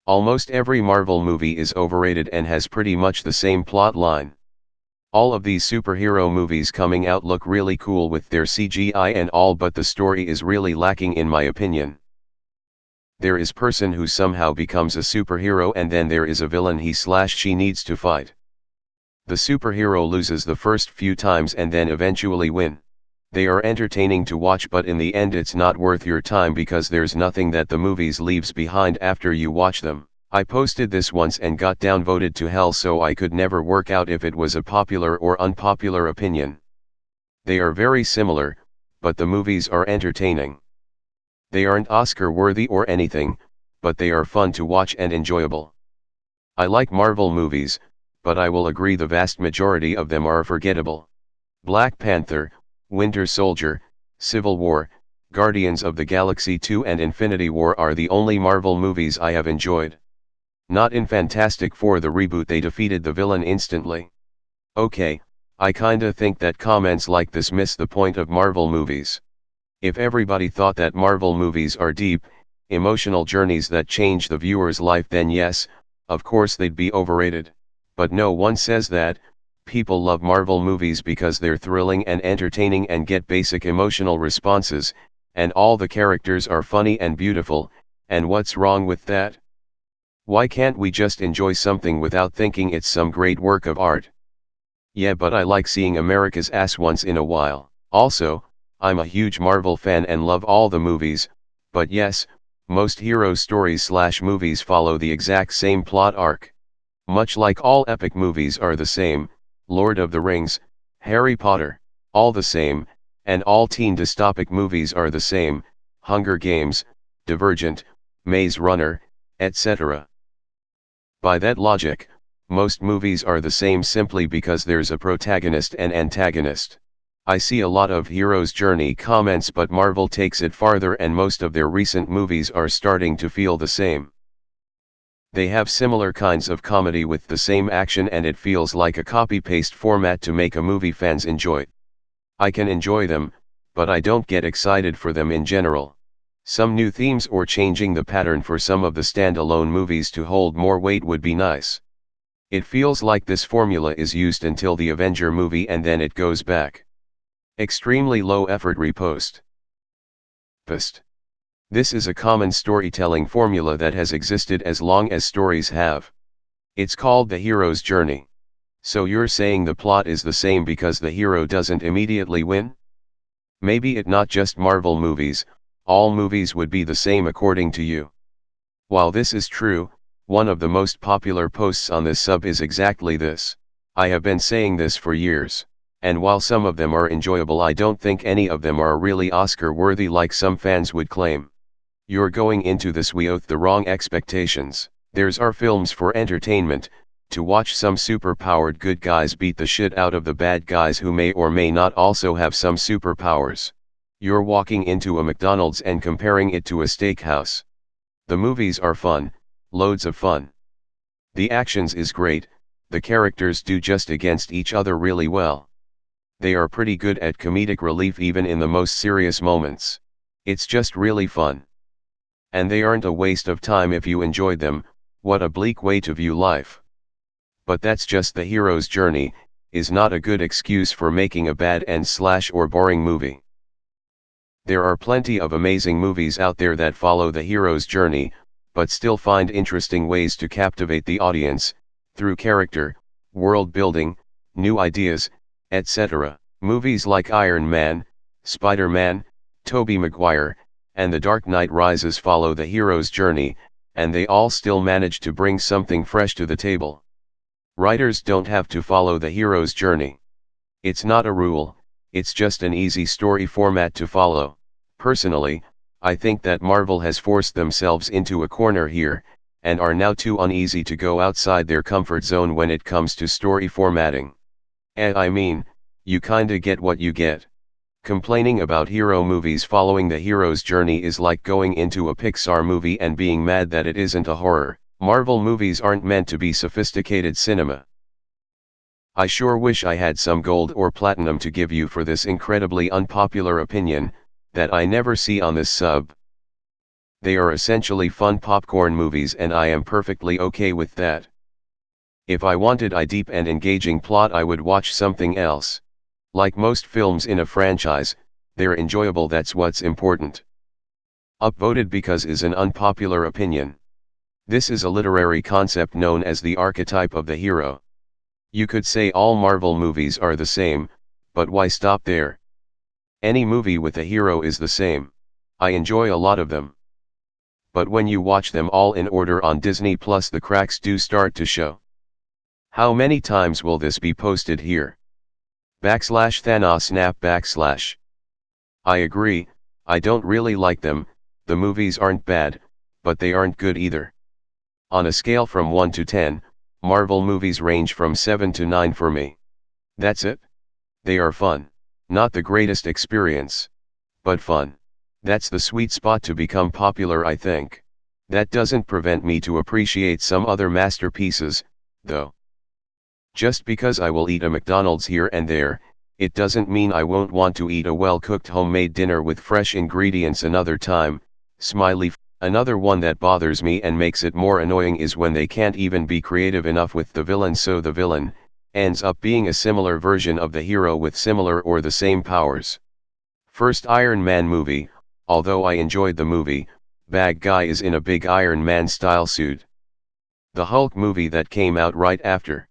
Almost every Marvel movie is overrated and has pretty much the same plot line. All of these superhero movies coming out look really cool with their CGI and all, but the story is really lacking in my opinion. There is person who somehow becomes a superhero and then there is a villain he/she needs to fight. The superhero loses the first few times and then eventually win. They are entertaining to watch, but in the end it's not worth your time because there's nothing that the movies leaves behind after you watch them. I posted this once and got downvoted to hell, so I could never work out if it was a popular or unpopular opinion. They are very similar, but the movies are entertaining. They aren't Oscar worthy or anything, but they are fun to watch and enjoyable. I like Marvel movies, but I will agree the vast majority of them are forgettable. Black Panther, Winter Soldier, Civil War, Guardians of the Galaxy 2 and Infinity War are the only Marvel movies I have enjoyed. Not in Fantastic Four the reboot, they defeated the villain instantly. Okay, I kinda think that comments like this miss the point of Marvel movies. If everybody thought that Marvel movies are deep, emotional journeys that change the viewer's life, then yes, of course they'd be overrated. But no one says that. People love Marvel movies because they're thrilling and entertaining and get basic emotional responses, and all the characters are funny and beautiful, and what's wrong with that? Why can't we just enjoy something without thinking it's some great work of art? Yeah, but I like seeing America's ass once in a while. Also, I'm a huge Marvel fan and love all the movies, but yes, most hero stories/movies follow the exact same plot arc. Much like all epic movies are the same, Lord of the Rings, Harry Potter, all the same, and all teen dystopic movies are the same, Hunger Games, Divergent, Maze Runner, etc. By that logic, most movies are the same simply because there's a protagonist and antagonist. I see a lot of hero's journey comments, but Marvel takes it farther and most of their recent movies are starting to feel the same. They have similar kinds of comedy with the same action and it feels like a copy-paste format to make a movie fans enjoy. I can enjoy them, but I don't get excited for them in general. Some new themes or changing the pattern for some of the standalone movies to hold more weight would be nice. It feels like this formula is used until the Avenger movie and then it goes back. Extremely low effort repost. Post. This is a common storytelling formula that has existed as long as stories have. It's called the hero's journey. So you're saying the plot is the same because the hero doesn't immediately win? Maybe it not just Marvel movies, all movies would be the same according to you. While this is true, one of the most popular posts on this sub is exactly this. I have been saying this for years. And while some of them are enjoyable, I don't think any of them are really Oscar worthy like some fans would claim. You're going into this with the wrong expectations. There's our films for entertainment, to watch some super-powered good guys beat the shit out of the bad guys who may or may not also have some superpowers. You're walking into a McDonald's and comparing it to a steakhouse. The movies are fun, loads of fun. The actions is great, the characters do just against each other really well. They are pretty good at comedic relief even in the most serious moments. It's just really fun. And they aren't a waste of time if you enjoyed them. What a bleak way to view life. But that's just the hero's journey, is not a good excuse for making a bad or boring movie. There are plenty of amazing movies out there that follow the hero's journey, but still find interesting ways to captivate the audience, through character, world building, new ideas, etc. Movies like Iron Man, Spider-Man, Tobey Maguire, and The Dark Knight Rises follow the hero's journey, and they all still manage to bring something fresh to the table. Writers don't have to follow the hero's journey. It's not a rule, it's just an easy story format to follow. Personally, I think that Marvel has forced themselves into a corner here, and are now too uneasy to go outside their comfort zone when it comes to story formatting. And I mean, you kinda get what you get. Complaining about hero movies following the hero's journey is like going into a Pixar movie and being mad that it isn't a horror. Marvel movies aren't meant to be sophisticated cinema. I sure wish I had some gold or platinum to give you for this incredibly unpopular opinion, that I never see on this sub. They are essentially fun popcorn movies and I am perfectly okay with that. If I wanted a deep and engaging plot I would watch something else. Like most films in a franchise, they're enjoyable, that's what's important. Upvoted because is an unpopular opinion. This is a literary concept known as the archetype of the hero. You could say all Marvel movies are the same, but why stop there? Any movie with a hero is the same. I enjoy a lot of them. But when you watch them all in order on Disney Plus the cracks do start to show. How many times will this be posted here? /Thanos snap /. I agree, I don't really like them, the movies aren't bad, but they aren't good either. On a scale from 1 to 10, Marvel movies range from 7 to 9 for me. That's it. They are fun. Not the greatest experience. But fun. That's the sweet spot to become popular, I think. That doesn't prevent me to appreciate some other masterpieces, though. Just because I will eat a McDonald's here and there, it doesn't mean I won't want to eat a well-cooked homemade dinner with fresh ingredients another time, smiley. Another one that bothers me and makes it more annoying is when they can't even be creative enough with the villain, so the villain ends up being a similar version of the hero with similar or the same powers. First Iron Man movie, although I enjoyed the movie, bad guy is in a big Iron Man style suit. The Hulk movie that came out right after.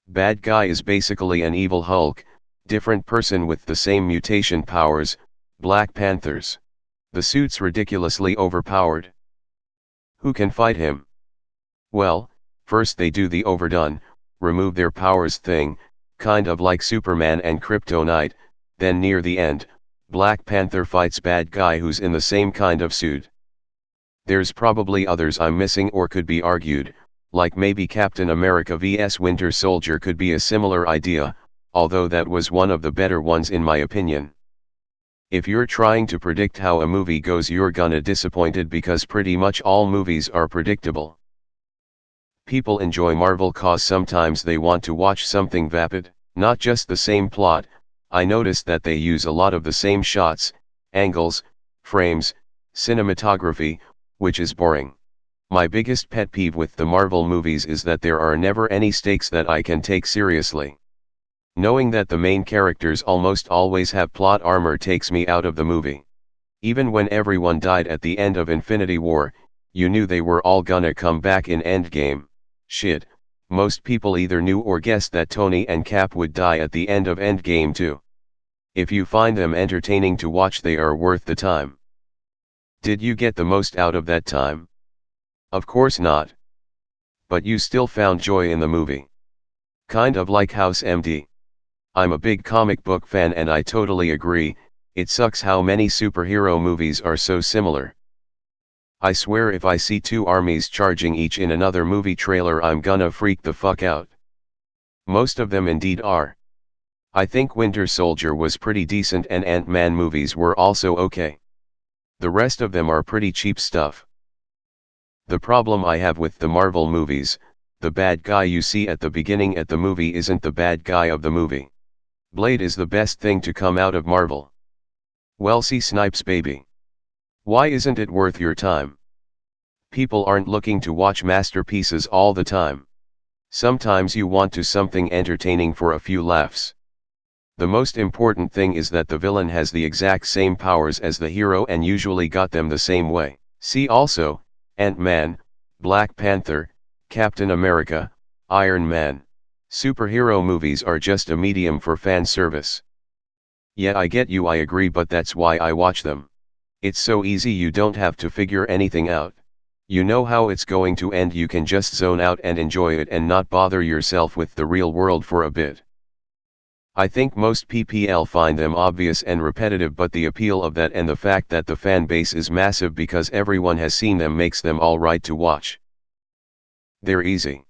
Bad guy is basically an evil Hulk, different person with the same mutation powers, Black Panthers. The suit's ridiculously overpowered. Who can fight him? Well, first they do the overdone, remove their powers thing, kind of like Superman and Kryptonite, then near the end, Black Panther fights bad guy who's in the same kind of suit. There's probably others I'm missing or could be argued, like maybe Captain America vs Winter Soldier could be a similar idea, although that was one of the better ones in my opinion. If you're trying to predict how a movie goes, you're gonna disappointed because pretty much all movies are predictable. People enjoy Marvel cause sometimes they want to watch something vapid, not just the same plot. I noticed that they use a lot of the same shots, angles, frames, cinematography, which is boring. My biggest pet peeve with the Marvel movies is that there are never any stakes that I can take seriously. Knowing that the main characters almost always have plot armor takes me out of the movie. Even when everyone died at the end of Infinity War, you knew they were all gonna come back in Endgame. Shit, most people either knew or guessed that Tony and Cap would die at the end of Endgame too. If you find them entertaining to watch, they are worth the time. Did you get the most out of that time? Of course not. But you still found joy in the movie. Kind of like House MD. I'm a big comic book fan and I totally agree, it sucks how many superhero movies are so similar. I swear if I see two armies charging each in another movie trailer I'm gonna freak the fuck out. Most of them indeed are. I think Winter Soldier was pretty decent and Ant-Man movies were also okay. The rest of them are pretty cheap stuff. The problem I have with the Marvel movies, the bad guy you see at the beginning at the movie isn't the bad guy of the movie. Blade is the best thing to come out of Marvel. Wesley Snipes baby. Why isn't it worth your time? People aren't looking to watch masterpieces all the time. Sometimes you want to something entertaining for a few laughs. The most important thing is that the villain has the exact same powers as the hero and usually got them the same way. See also, Ant-Man, Black Panther, Captain America, Iron Man. Superhero movies are just a medium for fan service. Yeah, I get you, I agree, but that's why I watch them. It's so easy, you don't have to figure anything out. You know how it's going to end, you can just zone out and enjoy it and not bother yourself with the real world for a bit. I think most PPL find them obvious and repetitive, but the appeal of that and the fact that the fan base is massive because everyone has seen them makes them all right to watch. They're easy.